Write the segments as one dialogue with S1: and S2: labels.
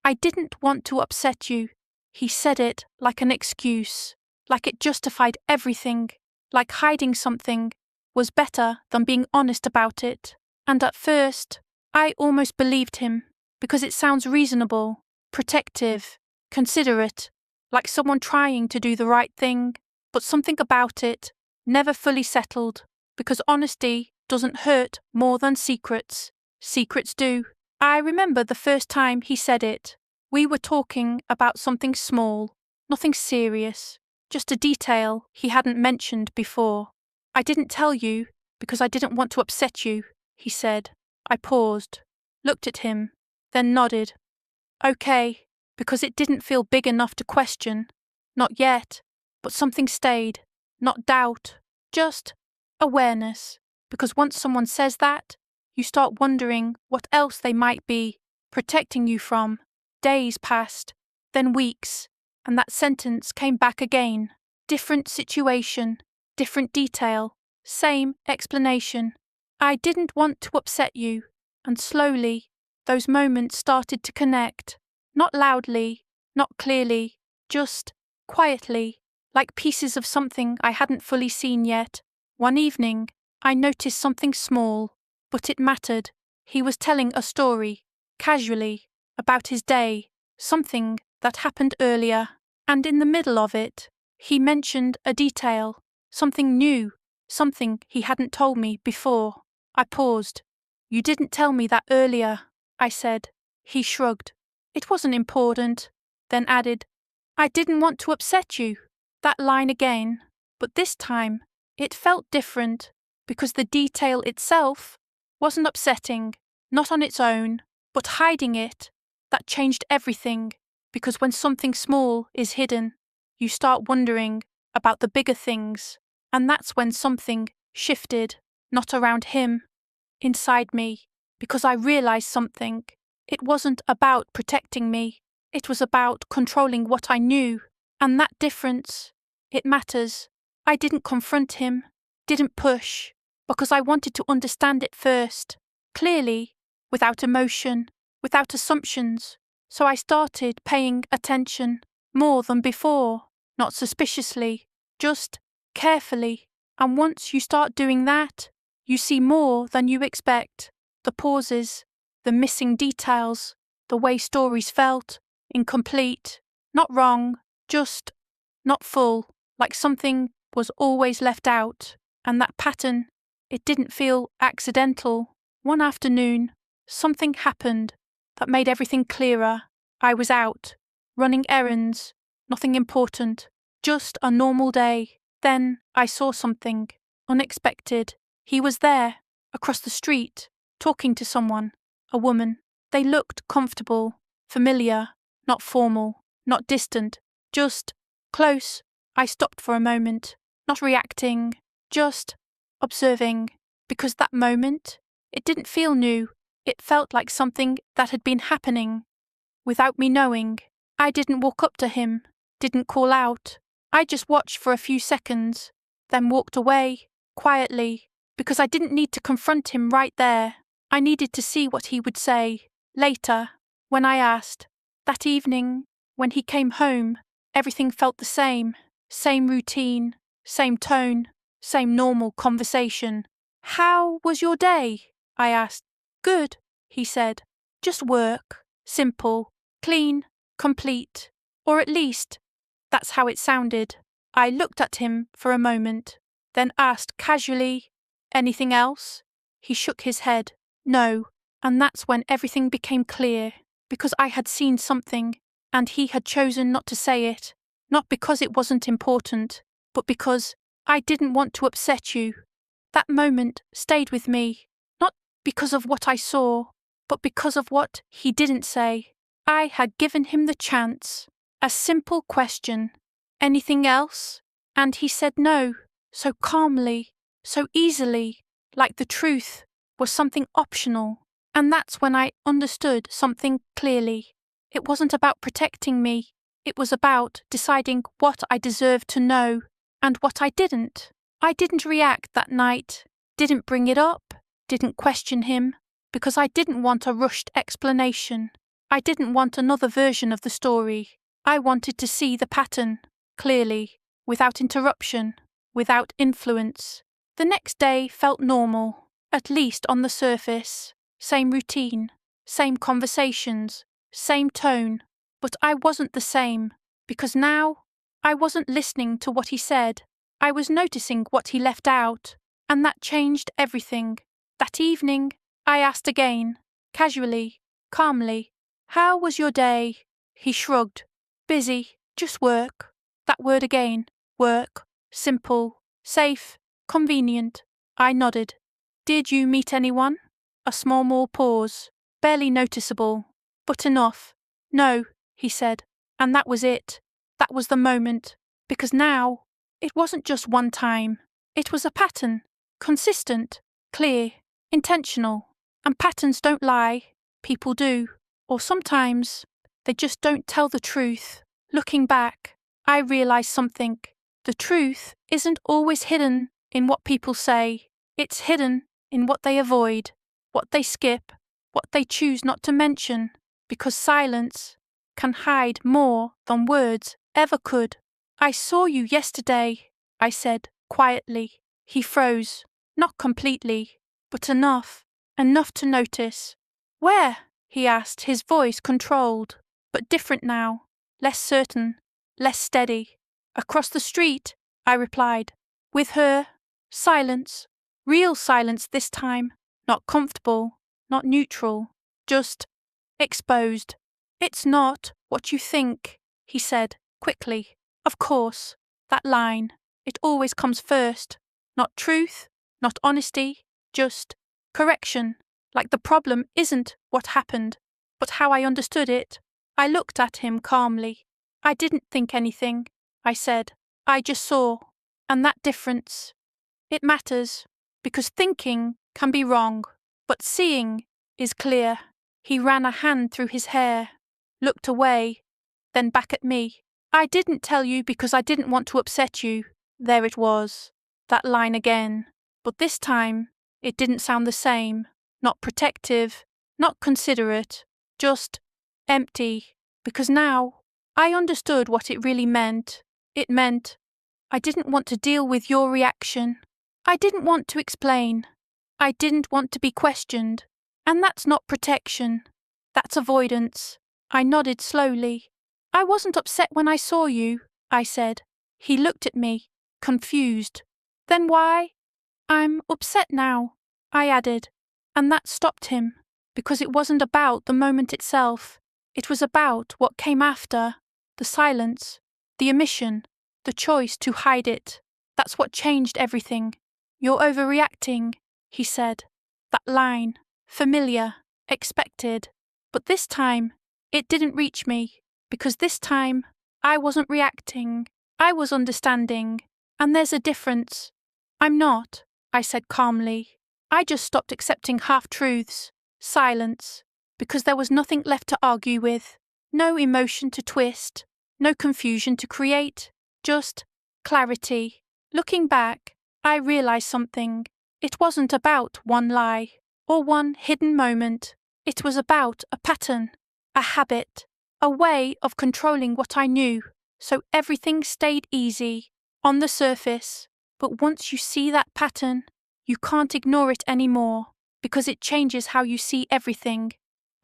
S1: I didn't want to upset you. He said it like an excuse, like it justified everything, like hiding something was better than being honest about it. And at first, I almost believed him, because it sounds reasonable, protective, considerate, like someone trying to do the right thing, but something about it never fully settled, because honesty doesn't hurt more than secrets. Secrets do. I remember the first time he said it. We were talking about something small, nothing serious, just a detail he hadn't mentioned before. I didn't tell you because I didn't want to upset you, he said. I paused, looked at him, then nodded. Okay, because it didn't feel big enough to question. Not yet, but something stayed. Not doubt, just awareness. Because once someone says that, you start wondering what else they might be protecting you from. Days passed, then weeks, and that sentence came back again. Different situation, different detail, same explanation. I didn't want to upset you, and slowly, those moments started to connect. Not loudly, not clearly, just quietly, like pieces of something I hadn't fully seen yet. One evening, I noticed something small, but it mattered. He was telling a story, casually, about his day, something that happened earlier, and in the middle of it, he mentioned a detail, something new, something he hadn't told me before. I paused. You didn't tell me that earlier, I said. He shrugged. It wasn't important, then added, I didn't want to upset you. That line again, but this time, it felt different, because the detail itself wasn't upsetting, not on its own, but hiding it. That changed everything, because when something small is hidden, you start wondering about the bigger things, and that's when something shifted, not around him, inside me, because I realized something. It wasn't about protecting me, it was about controlling what I knew, and that difference, it matters. I didn't confront him, didn't push, because I wanted to understand it first, clearly, without emotion, without assumptions. So I started paying attention, more than before, not suspiciously, just carefully. And once you start doing that, you see more than you expect. The pauses, the missing details, the way stories felt, incomplete, not wrong, just not full, like something was always left out. And that pattern, it didn't feel accidental. One afternoon, something happened that made everything clearer. I was out, running errands, nothing important, just a normal day. Then I saw something unexpected. He was there, across the street, talking to someone, a woman. They looked comfortable, familiar, not formal, not distant, just close. I stopped for a moment, not reacting, just observing, because that moment, it didn't feel new. It felt like something that had been happening without me knowing. I didn't walk up to him, didn't call out. I just watched for a few seconds, then walked away, quietly, because I didn't need to confront him right there. I needed to see what he would say. Later, when I asked, that evening, when he came home, everything felt the same routine, same tone, same normal conversation. How was your day? I asked. Good, he said. Just work. Simple, clean, complete. Or at least, that's how it sounded. I looked at him for a moment, then asked casually, anything else? He shook his head. No. And that's when everything became clear, because I had seen something, and he had chosen not to say it, not because it wasn't important, but because I didn't want to upset you. That moment stayed with me, not because of what I saw, but because of what he didn't say. I had given him the chance, a simple question, anything else? And he said no, so calmly, so easily, like the truth was something optional. And that's when I understood something clearly. It wasn't about protecting me, it was about deciding what I deserved to know and what I didn't. I didn't react that night, didn't bring it up, didn't question him, because I didn't want a rushed explanation. I didn't want another version of the story. I wanted to see the pattern, clearly, without interruption, without influence. The next day felt normal, at least on the surface. Same routine, same conversations, same tone. But I wasn't the same, because now I wasn't listening to what he said. I was noticing what he left out, and that changed everything. That evening, I asked again, casually, calmly, "How was your day?" He shrugged. "Busy, just work." That word again, work, simple, safe, convenient. I nodded. "Did you meet anyone?" A small more pause, barely noticeable, but enough. "No," he said, and that was it. That was the moment, because now it wasn't just one time. It was a pattern, consistent, clear, intentional. And patterns don't lie. People do. Or sometimes they just don't tell the truth. Looking back, I realised something. The truth isn't always hidden in what people say. It's hidden in what they avoid, what they skip, what they choose not to mention, because silence can hide more than words ever could. "I saw you yesterday," I said quietly. He froze, not completely, but enough to notice. "Where?" he asked, his voice controlled, but different now, less certain, less steady. "Across the street," I replied. "With her." Silence. Real silence this time. Not comfortable, not neutral, just exposed. "It's not what you think," he said, quickly. "Of course, that line, it always comes first. Not truth, not honesty, just correction. Like the problem isn't what happened, but how I understood it." I looked at him calmly. "I didn't think anything," I said. "I just saw. And that difference, it matters, because thinking can be wrong, but seeing is clear." He ran a hand through his hair, looked away, then back at me. "I didn't tell you because I didn't want to upset you." There it was, that line again. But this time, it didn't sound the same. Not protective, not considerate, just empty. Because now, I understood what it really meant. It meant I didn't want to deal with your reaction. I didn't want to explain. I didn't want to be questioned. And that's not protection. That's avoidance. I nodded slowly. "I wasn't upset when I saw you," I said. He looked at me, confused. "Then why?" "I'm upset now," I added. And that stopped him, because it wasn't about the moment itself. It was about what came after. The silence, the omission, the choice to hide it. That's what changed everything. "You're overreacting," he said. That line, familiar, expected. But this time, it didn't reach me, because this time, I wasn't reacting. I was understanding. And there's a difference. "I'm not," I said calmly. I just stopped accepting half-truths, silence, because there was nothing left to argue with, no emotion to twist, no confusion to create, just clarity. Looking back, I realised something. It wasn't about one lie or one hidden moment. It was about a pattern, a habit, a way of controlling what I knew, so everything stayed easy, on the surface. But once you see that pattern, you can't ignore it anymore, because it changes how you see everything.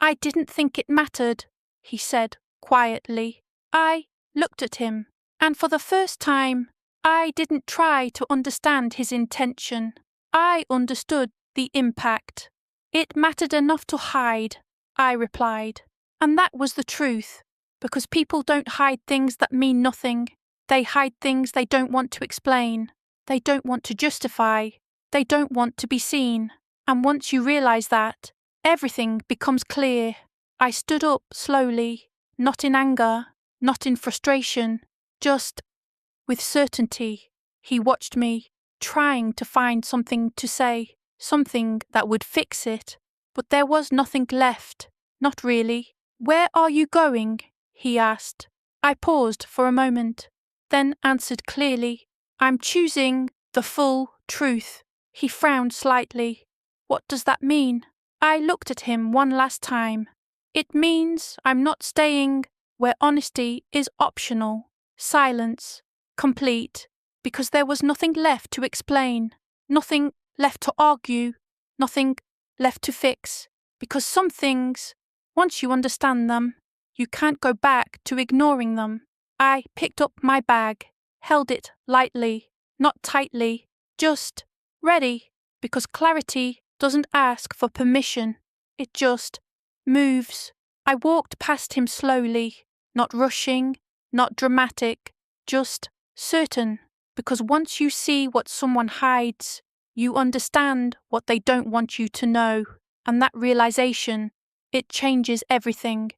S1: "I didn't think it mattered," he said quietly. I looked at him, and for the first time, I didn't try to understand his intention. I understood the impact. "It mattered enough to hide," I replied. And that was the truth, because people don't hide things that mean nothing. They hide things they don't want to explain. They don't want to justify. They don't want to be seen. And once you realise that, everything becomes clear. I stood up slowly, not in anger, not in frustration, just with certainty. He watched me, trying to find something to say, something that would fix it. But there was nothing left, not really. "Where are you going?" he asked. I paused for a moment, then answered clearly, "I'm choosing the full truth." He frowned slightly. "What does that mean?" I looked at him one last time. It means I'm not staying where honesty is optional, silence, complete, because there was nothing left to explain, nothing left to argue, nothing left to fix, because some things, once you understand them, you can't go back to ignoring them. I picked up my bag, held it lightly, not tightly, just ready, because clarity doesn't ask for permission, it just moves. I walked past him slowly, not rushing, not dramatic, just certain, because once you see what someone hides, you understand what they don't want you to know, and that realization, it changes everything.